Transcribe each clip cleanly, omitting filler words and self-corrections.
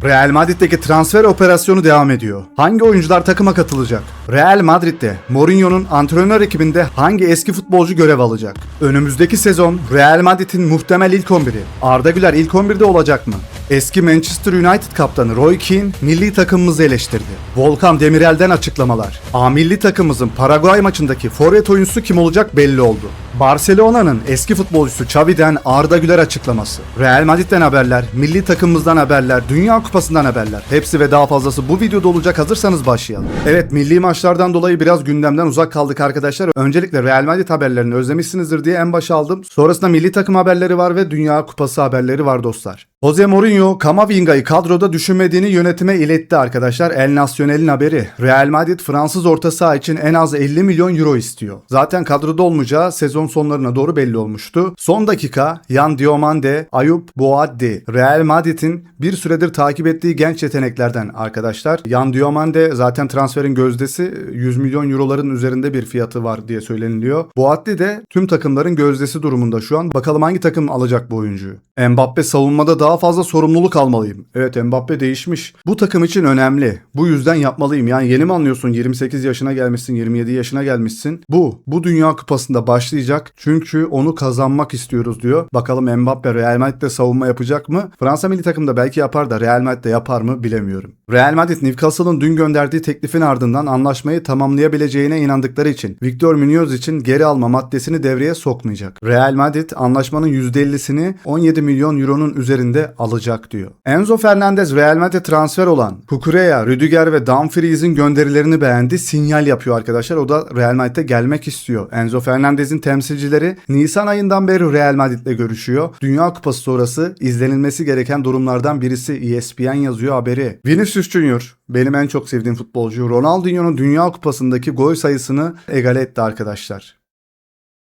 Real Madrid'deki transfer operasyonu devam ediyor. Hangi oyuncular takıma katılacak? Real Madrid'de Mourinho'nun antrenör ekibinde hangi eski futbolcu görev alacak? Önümüzdeki sezon Real Madrid'in muhtemel ilk 11'i. Arda Güler ilk 11'de olacak mı? Eski Manchester United kaptanı Roy Keane milli takımımızı eleştirdi. Volkan Demirel'den açıklamalar. A milli takımımızın Paraguay maçındaki forvet oyuncusu kim olacak belli oldu. Barcelona'nın eski futbolcusu Xavi'den Arda Güler açıklaması. Real Madrid'den haberler, milli takımımızdan haberler, Dünya Kupası'ndan haberler. Hepsi ve daha fazlası bu videoda olacak. Hazırsanız başlayalım. Evet, milli maçlardan dolayı biraz gündemden uzak kaldık arkadaşlar. Öncelikle Real Madrid haberlerini özlemişsinizdir diye en başa aldım. Sonrasında milli takım haberleri var ve Dünya Kupası haberleri var dostlar. Jose Mourinho, Kamavinga'yı kadroda düşünmediğini yönetime iletti arkadaşlar. El Nacional'in haberi. Real Madrid Fransız orta saha için en az 50 milyon euro istiyor. Zaten kadroda olmayacağı sezon sonlarına doğru belli olmuştu. Son dakika Yan Diomande, Ayup Boaddi, Real Madrid'in bir süredir takip ettiği genç yeteneklerden arkadaşlar. Yan Diomande zaten transferin gözdesi, 100 milyon euroların üzerinde bir fiyatı var diye söyleniliyor. Boaddi de tüm takımların gözdesi durumunda şu an. Bakalım hangi takım alacak bu oyuncuyu? Mbappe savunmada daha fazla sorumluluk almalıyım. Evet, Mbappe değişmiş. Bu takım için önemli. Bu yüzden yapmalıyım. Yani yeni mi anlıyorsun? 28 yaşına gelmişsin, 27 yaşına gelmişsin. Bu Dünya Kupası'nda başlayacak. Çünkü onu kazanmak istiyoruz diyor. Bakalım Mbappe Real Madrid'de savunma yapacak mı? Fransa milli takımda belki yapar da Real Madrid'de yapar mı bilemiyorum. Real Madrid Newcastle'ın dün gönderdiği teklifin ardından anlaşmayı tamamlayabileceğine inandıkları için Victor Munoz için geri alma maddesini devreye sokmayacak. Real Madrid anlaşmanın %50'sini 17 milyon euronun üzerinde alacak diyor. Enzo Fernandez Real Madrid transfer olan Cucurella, Rüdiger ve Dumfries'in gönderilerini beğendi. Sinyal yapıyor arkadaşlar. O da Real Madrid'e gelmek istiyor. Enzo Fernandez'in temsilcileri Nisan ayından beri Real Madrid'le görüşüyor. Dünya Kupası sonrası izlenilmesi gereken durumlardan birisi. ESPN yazıyor haberi. Vinicius Junior benim en çok sevdiğim futbolcu. Ronaldinho'nun Dünya Kupası'ndaki gol sayısını egale etti arkadaşlar.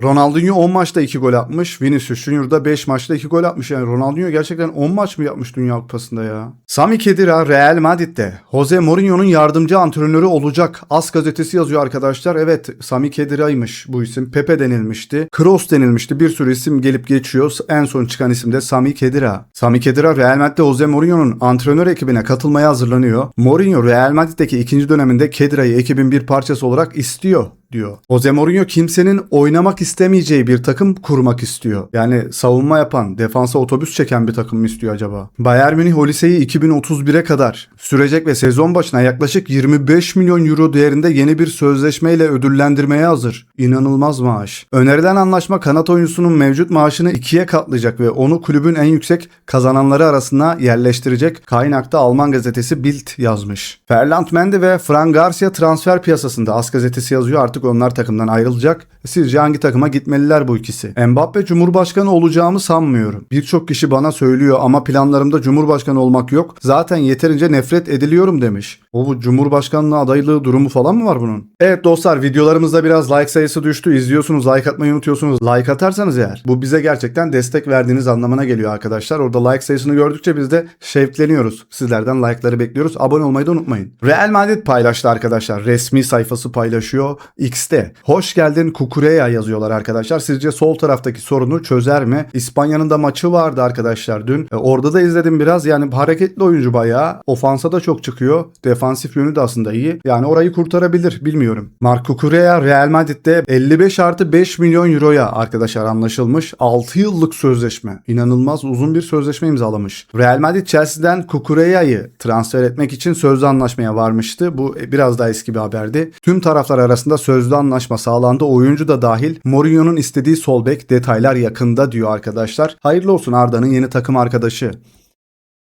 Ronaldinho 10 maçta 2 gol atmış. Vinicius Junior da 5 maçta 2 gol atmış. Yani Ronaldinho gerçekten 10 maç mı yapmış Dünya Kupası'nda ya? Sami Khedira Real Madrid'de Jose Mourinho'nun yardımcı antrenörü olacak. AS gazetesi yazıyor arkadaşlar. Evet, Sami Khedira'ymış bu isim. Pepe denilmişti. Kroos denilmişti. Bir sürü isim gelip geçiyor. En son çıkan isim de Sami Khedira. Sami Khedira Real Madrid'de Jose Mourinho'nun antrenör ekibine katılmaya hazırlanıyor. Mourinho Real Madrid'deki ikinci döneminde Khedira'yı ekibin bir parçası olarak istiyor diyor. Jose Mourinho kimsenin oynamak istemeyeceği bir takım kurmak istiyor. Yani savunma yapan, defansa otobüs çeken bir takım mı istiyor acaba? Bayern Münih Olise'yi 2031'e kadar sürecek ve sezon başına yaklaşık 25 milyon euro değerinde yeni bir sözleşmeyle ödüllendirmeye hazır. İnanılmaz maaş. Önerilen anlaşma kanat oyuncusunun mevcut maaşını 2'ye katlayacak ve onu kulübün en yüksek kazananları arasına yerleştirecek. Kaynakta Alman gazetesi Bild yazmış. Ferland Mendy ve Fran Garcia transfer piyasasında. AS gazetesi yazıyor, artık onlar takımdan ayrılacak. Sizce hangi takıma gitmeliler bu ikisi? Mbappe Cumhurbaşkanı olacağımı sanmıyorum. Birçok kişi bana söylüyor ama planlarımda Cumhurbaşkanı olmak yok. Zaten yeterince nefret ediliyorum demiş. Bu Cumhurbaşkanlığı adaylığı durumu falan mı var bunun? Evet dostlar, videolarımızda biraz like sayısı düştü. İzliyorsunuz, like atmayı unutuyorsunuz. Like atarsanız eğer bu bize gerçekten destek verdiğiniz anlamına geliyor arkadaşlar. Orada like sayısını gördükçe biz de şevkleniyoruz. Sizlerden like'ları bekliyoruz. Abone olmayı da unutmayın. Real Madrid paylaştı arkadaşlar. Resmi sayfası paylaşıyor. X'te. Hoş geldin Cucurella yazıyorlar arkadaşlar. Sizce sol taraftaki sorunu çözer mi? İspanya'nın da maçı vardı arkadaşlar dün. Orada da izledim biraz. Yani hareketli oyuncu bayağı. Ofansa da çok çıkıyor. Defansif yönü de aslında iyi. Yani orayı kurtarabilir. Bilmiyorum. Marc Cucurella Real Madrid'de 55+5 milyon euroya arkadaşlar anlaşılmış. 6 yıllık sözleşme. İnanılmaz uzun bir sözleşme imzalamış. Real Madrid Chelsea'den Cucurella'yı transfer etmek için sözlü anlaşmaya varmıştı. Bu biraz daha eski bir haberdi. Tüm taraflar arasında sözlü anlaşma sağlandı. Oyuncu da dahil. Mourinho'nun istediği sol bek, detaylar yakında diyor arkadaşlar. Hayırlı olsun Arda'nın yeni takım arkadaşı.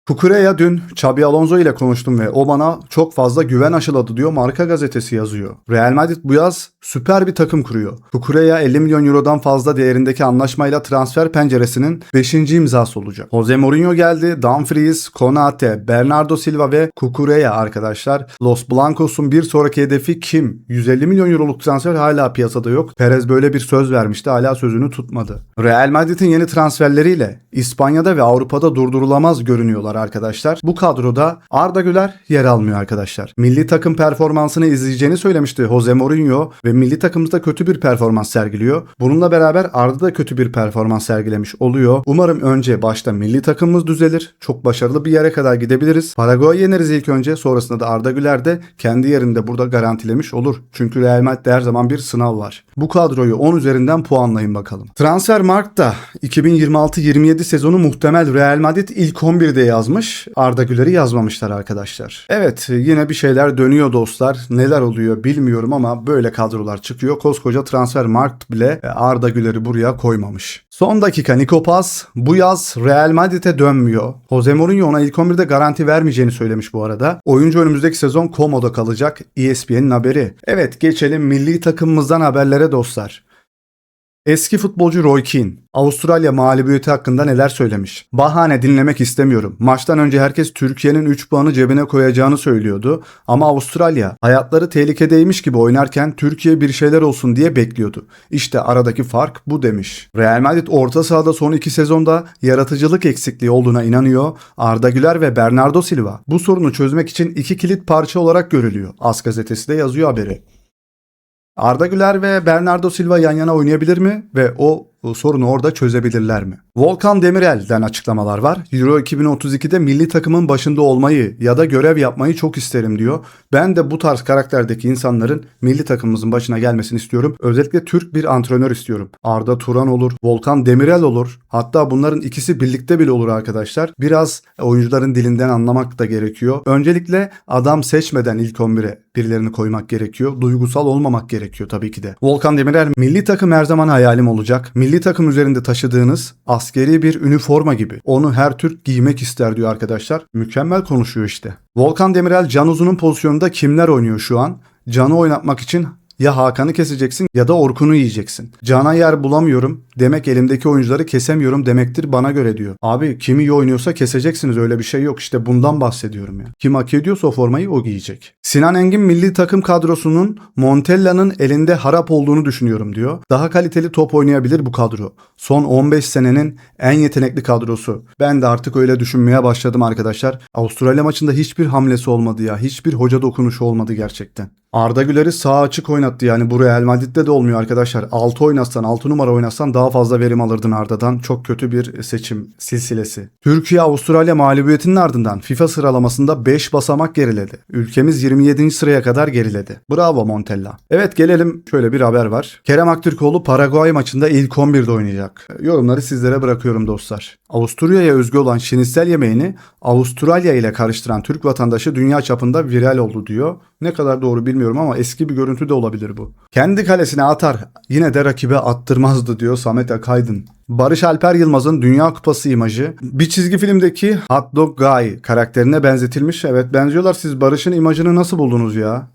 Cucurella dün Xabi Alonso ile konuştum ve o bana çok fazla güven aşıladı diyor. Marca gazetesi yazıyor. Real Madrid bu yaz süper bir takım kuruyor. Cucurella 50 milyon eurodan fazla değerindeki anlaşmayla transfer penceresinin 5. imzası olacak. Jose Mourinho geldi. Dumfries, Konate, Bernardo Silva ve Cucurella arkadaşlar. Los Blancos'un bir sonraki hedefi kim? 150 milyon euroluk transfer hala piyasada yok. Perez böyle bir söz vermişti. Hala sözünü tutmadı. Real Madrid'in yeni transferleriyle İspanya'da ve Avrupa'da durdurulamaz görünüyorlar arkadaşlar. Bu kadroda Arda Güler yer almıyor arkadaşlar. Milli takım performansını izleyeceğini söylemişti Jose Mourinho ve milli takımımızda kötü bir performans sergiliyor. Bununla beraber Arda da kötü bir performans sergilemiş oluyor. Umarım önce başta milli takımımız düzelir. Çok başarılı bir yere kadar gidebiliriz. Paraguay'ı yeneriz ilk önce. Sonrasında da Arda Güler de kendi yerinde burada garantilemiş olur. Çünkü Real Madrid'de her zaman bir sınav var. Bu kadroyu 10 üzerinden puanlayın bakalım. Transfermarkt'ta 2026-27 sezonu muhtemel Real Madrid ilk 11'de yazmış. Arda Güler'i yazmamışlar arkadaşlar. Evet, yine bir şeyler dönüyor dostlar. Neler oluyor bilmiyorum ama böyle kadrolar çıkıyor. Koskoca Transfermarkt bile Arda Güler'i buraya koymamış. Son dakika Nico Paz bu yaz Real Madrid'e dönmüyor. Jose Mourinho ona ilk 11'de garanti vermeyeceğini söylemiş bu arada. Oyuncu önümüzdeki sezon Como'da kalacak. ESPN'in haberi. Evet, geçelim milli takımımızdan haberlere dostlar. Eski futbolcu Roy Keane, Avustralya mağlubiyeti hakkında neler söylemiş? Bahane dinlemek istemiyorum. Maçtan önce herkes Türkiye'nin 3 puanı cebine koyacağını söylüyordu. Ama Avustralya hayatları tehlikedeymiş gibi oynarken Türkiye bir şeyler olsun diye bekliyordu. İşte aradaki fark bu demiş. Real Madrid orta sahada son 2 sezonda yaratıcılık eksikliği olduğuna inanıyor. Arda Güler ve Bernardo Silva bu sorunu çözmek için 2 kilit parça olarak görülüyor. AS gazetesi de yazıyor haberi. Arda Güler ve Bernardo Silva yan yana oynayabilir mi ve o sorunu orada çözebilirler mi? Volkan Demirel'den açıklamalar var. Euro 2032'de milli takımın başında olmayı ya da görev yapmayı çok isterim diyor. Ben de bu tarz karakterdeki insanların milli takımımızın başına gelmesini istiyorum. Özellikle Türk bir antrenör istiyorum. Arda Turan olur, Volkan Demirel olur. Hatta bunların ikisi birlikte bile olur arkadaşlar. Biraz oyuncuların dilinden anlamak da gerekiyor. Öncelikle adam seçmeden ilk 11'e birilerini koymak gerekiyor. Duygusal olmamak gerekiyor tabii ki de. Volkan Demirel, milli takım her zaman hayalim olacak. Milli takım üzerinde taşıdığınız askeri bir üniforma gibi. Onu her Türk giymek ister diyor arkadaşlar. Mükemmel konuşuyor işte. Volkan Demirel, Can Uzun'un pozisyonunda kimler oynuyor şu an? Can'ı oynatmak için ya Hakan'ı keseceksin ya da Orkun'u yiyeceksin. Can'a yer bulamıyorum demek elimdeki oyuncuları kesemiyorum demektir bana göre diyor. Abi kim iyi oynuyorsa keseceksiniz, öyle bir şey yok. İşte bundan bahsediyorum ya. Kim hak ediyorsa o formayı o giyecek. Sinan Engin milli takım kadrosunun Montella'nın elinde harap olduğunu düşünüyorum diyor. Daha kaliteli top oynayabilir bu kadro. Son 15 senenin en yetenekli kadrosu. Ben de artık öyle düşünmeye başladım arkadaşlar. Avustralya maçında hiçbir hamlesi olmadı ya. Hiçbir hoca dokunuşu olmadı gerçekten. Arda Güler'i sağ açık oynattı yani bu Real Madrid'de de olmuyor arkadaşlar. 6 oynatsan 6 numara oynatsan daha fazla verim alırdın Arda'dan. Çok kötü bir seçim silsilesi. Türkiye Avustralya mağlubiyetinin ardından FIFA sıralamasında 5 basamak geriledi. Ülkemiz 27. sıraya kadar geriledi. Bravo Montella. Evet, gelelim, şöyle bir haber var. Kerem Aktürkoğlu Paraguay maçında ilk 11'de oynayacak. Yorumları sizlere bırakıyorum dostlar. Avusturya'ya özgü olan şinistel yemeğini Avustralya ile karıştıran Türk vatandaşı dünya çapında viral oldu diyor. Ne kadar doğru bilmiyorum ama eski bir görüntü de olabilir bu. Kendi kalesine atar, yine de rakibe attırmazdı diyor Samet Akaydın. Barış Alper Yılmaz'ın Dünya Kupası imajı bir çizgi filmdeki Hot Dog Guy karakterine benzetilmiş. Evet, benziyorlar. Siz Barış'ın imajını nasıl buldunuz ya?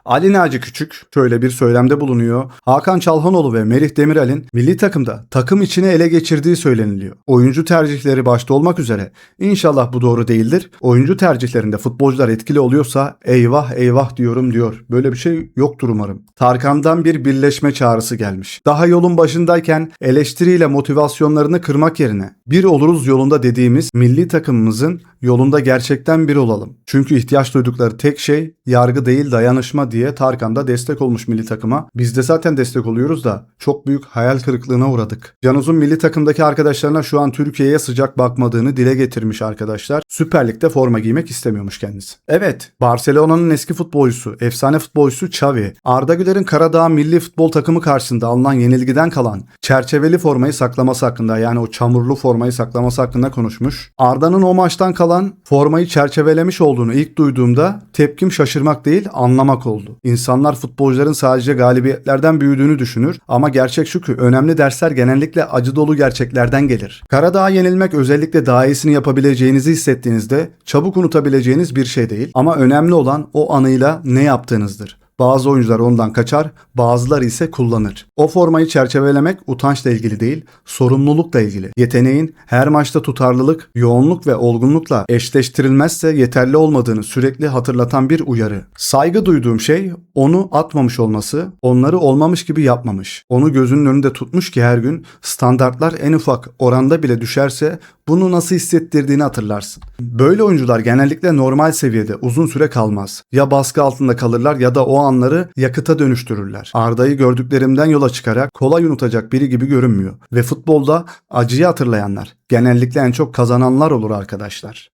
Ali Naci Küçük şöyle bir söylemde bulunuyor. Hakan Çalhanoğlu ve Merih Demirel'in milli takımda takım içine ele geçirdiği söyleniliyor. Oyuncu tercihleri başta olmak üzere. İnşallah bu doğru değildir. Oyuncu tercihlerinde futbolcular etkili oluyorsa eyvah eyvah diyorum diyor. Böyle bir şey yoktur umarım. Tarkan'dan bir birleşme çağrısı gelmiş. Daha yolun başındayken eleştiriyle motivasyonlarını kırmak yerine bir oluruz yolunda dediğimiz milli takımımızın yolunda gerçekten bir olalım. Çünkü ihtiyaç duydukları tek şey yargı değil dayanışma diye Tarkan da destek olmuş milli takıma. Biz de zaten destek oluyoruz da çok büyük hayal kırıklığına uğradık. Can Uzun milli takımdaki arkadaşlarına şu an Türkiye'ye sıcak bakmadığını dile getirmiş arkadaşlar. Süper Lig'de forma giymek istemiyormuş kendisi. Evet, Barcelona'nın eski futbolcusu, efsane futbolcusu Xavi, Arda Güler'in Karadağ milli futbol takımı karşısında alınan yenilgiden kalan çerçeveli formayı saklaması hakkında, yani o çamurlu formayı saklaması hakkında konuşmuş. Arda'nın o maçtan kalan formayı çerçevelemiş olduğunu ilk duyduğumda tepkim şaşırmak değil, anlamak oldu. İnsanlar futbolcuların sadece galibiyetlerden büyüdüğünü düşünür ama gerçek şu ki önemli dersler genellikle acı dolu gerçeklerden gelir. Karadağ'a yenilmek özellikle daha iyisini yapabileceğinizi hissettiğinizde çabuk unutabileceğiniz bir şey değil ama önemli olan o anıyla ne yaptığınızdır. Bazı oyuncular ondan kaçar, bazıları ise kullanır. O formayı çerçevelemek utançla ilgili değil, sorumlulukla ilgili. Yeteneğin her maçta tutarlılık, yoğunluk ve olgunlukla eşleştirilmezse yeterli olmadığını sürekli hatırlatan bir uyarı. Saygı duyduğum şey onu atmamış olması, onları olmamış gibi yapmamış. Onu gözünün önünde tutmuş ki her gün standartlar en ufak oranda bile düşerse bunu nasıl hissettirdiğini hatırlarsın. Böyle oyuncular genellikle normal seviyede uzun süre kalmaz. Ya baskı altında kalırlar ya da o anları yakıta dönüştürürler. Arda'yı gördüklerimden yola çıkarak kolay unutacak biri gibi görünmüyor. Ve futbolda acıyı hatırlayanlar genellikle en çok kazananlar olur arkadaşlar.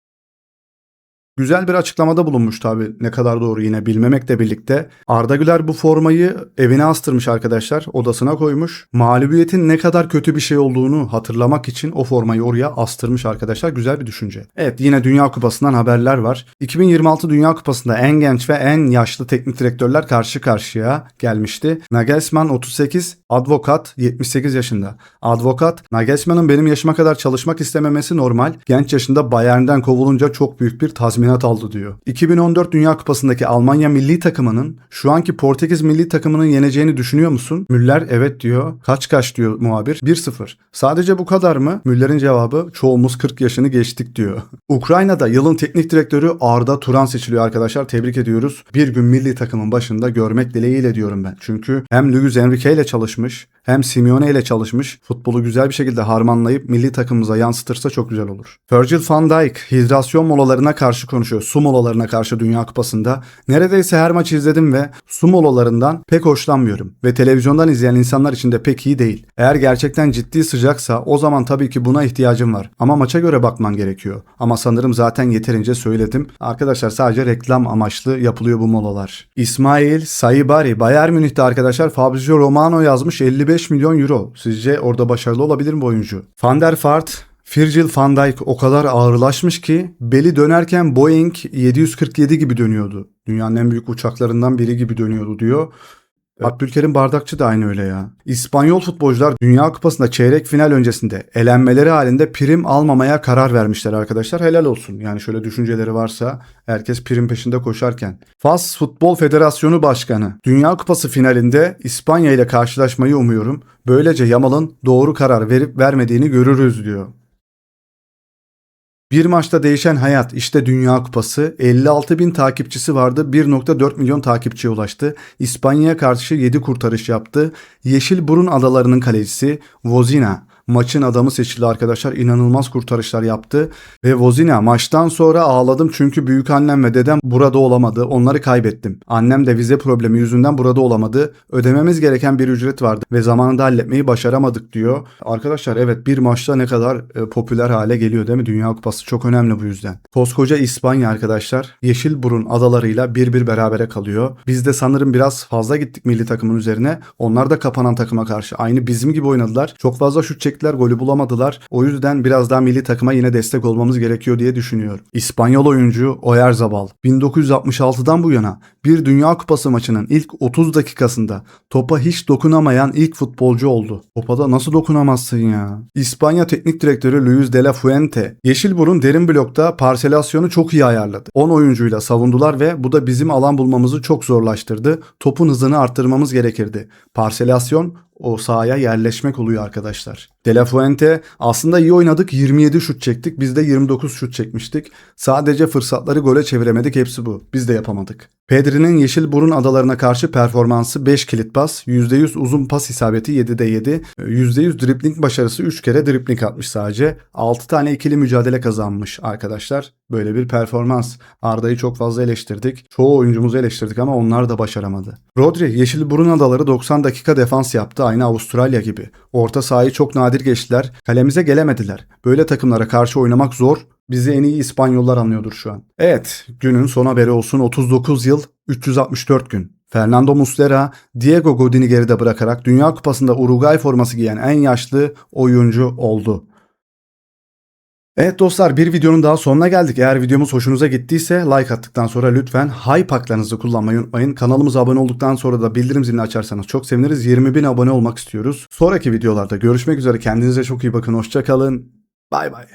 Güzel bir açıklamada bulunmuş tabi, ne kadar doğru yine bilmemekle birlikte. Arda Güler bu formayı evine astırmış arkadaşlar, odasına koymuş. Mağlubiyetin ne kadar kötü bir şey olduğunu hatırlamak için o formayı oraya astırmış arkadaşlar, güzel bir düşünce. Evet, yine Dünya Kupası'ndan haberler var. 2026 Dünya Kupası'nda en genç ve en yaşlı teknik direktörler karşı karşıya gelmişti. Nagelsmann 38, Advokat 78 yaşında. Advokat, Nagelsmann'ın benim yaşıma kadar çalışmak istememesi normal. Genç yaşında Bayern'den kovulunca çok büyük bir tazminat aldı diyor. 2014 Dünya Kupası'ndaki Almanya milli takımının şu anki Portekiz milli takımının yeneceğini düşünüyor musun? Müller evet diyor. Kaç diyor muhabir? 1-0. Sadece bu kadar mı? Müller'in cevabı çoğumuz 40 yaşını geçtik diyor. Ukrayna'da yılın teknik direktörü Arda Turan seçiliyor arkadaşlar. Tebrik ediyoruz. Bir gün milli takımın başında görmek dileğiyle diyorum ben. Çünkü hem Luis Enrique ile çalışmış hem Simeone ile çalışmış. Futbolu güzel bir şekilde harmanlayıp milli takımımıza yansıtırsa çok güzel olur. Virgil van Dijk hidrasyon molalarına karşı konuşuyor. Su molalarına karşı Dünya Kupası'nda. Neredeyse her maçı izledim ve su molalarından pek hoşlanmıyorum. Ve televizyondan izleyen insanlar için de pek iyi değil. Eğer gerçekten ciddi sıcaksa o zaman tabii ki buna ihtiyacım var. Ama maça göre bakman gerekiyor. Ama sanırım zaten yeterince söyledim. Arkadaşlar sadece reklam amaçlı yapılıyor bu molalar. İsmail Saibari Bayern Münih'te arkadaşlar Fabrizio Romano yazmış 55 milyon euro. Sizce orada başarılı olabilir mi bu oyuncu? Van der Vaart, Virgil van Dijk o kadar ağırlaşmış ki beli dönerken Boeing 747 gibi dönüyordu. Dünyanın en büyük uçaklarından biri gibi dönüyordu diyor. Abdülkerim Bardakçı da aynı öyle ya. İspanyol futbolcular Dünya Kupası'nda çeyrek final öncesinde elenmeleri halinde prim almamaya karar vermişler arkadaşlar. Helal olsun. Yani şöyle düşünceleri varsa herkes prim peşinde koşarken. Fas Futbol Federasyonu Başkanı Dünya Kupası finalinde İspanya ile karşılaşmayı umuyorum. Böylece Yamal'ın doğru karar verip vermediğini görürüz diyor. Bir maçta değişen hayat, işte Dünya Kupası. 56 bin takipçisi vardı. 1.4 milyon takipçiye ulaştı. İspanya'ya karşı 7 kurtarış yaptı. Yeşilburun Adaları'nın kalecisi Vozina maçın adamı seçildi arkadaşlar. İnanılmaz kurtarışlar yaptı. Ve Vozina maçtan sonra ağladım çünkü büyükannem ve dedem burada olamadı. Onları kaybettim. Annem de vize problemi yüzünden burada olamadı. Ödememiz gereken bir ücret vardı ve zamanında halletmeyi başaramadık diyor. Arkadaşlar evet, bir maçta ne kadar popüler hale geliyor değil mi? Dünya Kupası çok önemli bu yüzden. Koskoca İspanya arkadaşlar Yeşilburun Adaları'yla 1-1 berabere kalıyor. Biz de sanırım biraz fazla gittik milli takımın üzerine. Onlar da kapanan takıma karşı aynı bizim gibi oynadılar. Çok fazla şut çektiler, golü bulamadılar. O yüzden biraz daha milli takıma yine destek olmamız gerekiyor diye düşünüyorum. İspanyol oyuncu Oyarzabal 1966'dan bu yana bir Dünya Kupası maçının ilk 30 dakikasında topa hiç dokunamayan ilk futbolcu oldu. Topa da nasıl dokunamazsın ya? İspanya Teknik Direktörü Luis de la Fuente Yeşilburun derin blokta parselasyonu çok iyi ayarladı. 10 oyuncuyla savundular ve bu da bizim alan bulmamızı çok zorlaştırdı. Topun hızını arttırmamız gerekirdi. Parselasyon o sahaya yerleşmek oluyor arkadaşlar. De La Fuente aslında iyi oynadık, 27 şut çektik, biz de 29 şut çekmiştik. Sadece fırsatları gole çeviremedik, hepsi bu. Biz de yapamadık. Pedri'nin Yeşilburun Adalarına karşı performansı 5 kilit pas, %100 uzun pas isabeti 7'de 7, %100 dribling başarısı 3 kere dribling atmış sadece. 6 tane ikili mücadele kazanmış arkadaşlar. Böyle bir performans. Arda'yı çok fazla eleştirdik. Çoğu oyuncumuzu eleştirdik ama onlar da başaramadı. Rodri Yeşilburun Adaları 90 dakika defans yaptı, aynı Avustralya gibi. Orta sahayı çok nadir geçtiler. Kalemize gelemediler. Böyle takımlara karşı oynamak zor. Bizi en iyi İspanyollar anlıyordur şu an. Evet, günün son haberi olsun. 39 yıl 364 gün. Fernando Muslera, Diego Godin'i geride bırakarak Dünya Kupası'nda Uruguay forması giyen en yaşlı oyuncu oldu. Evet dostlar, bir videonun daha sonuna geldik. Eğer videomuz hoşunuza gittiyse like attıktan sonra lütfen hype haklarınızı kullanmayı unutmayın. Kanalımıza abone olduktan sonra da bildirim zilini açarsanız çok seviniriz. 20.000 abone olmak istiyoruz. Sonraki videolarda görüşmek üzere. Kendinize çok iyi bakın. Hoşça kalın. Bay bay.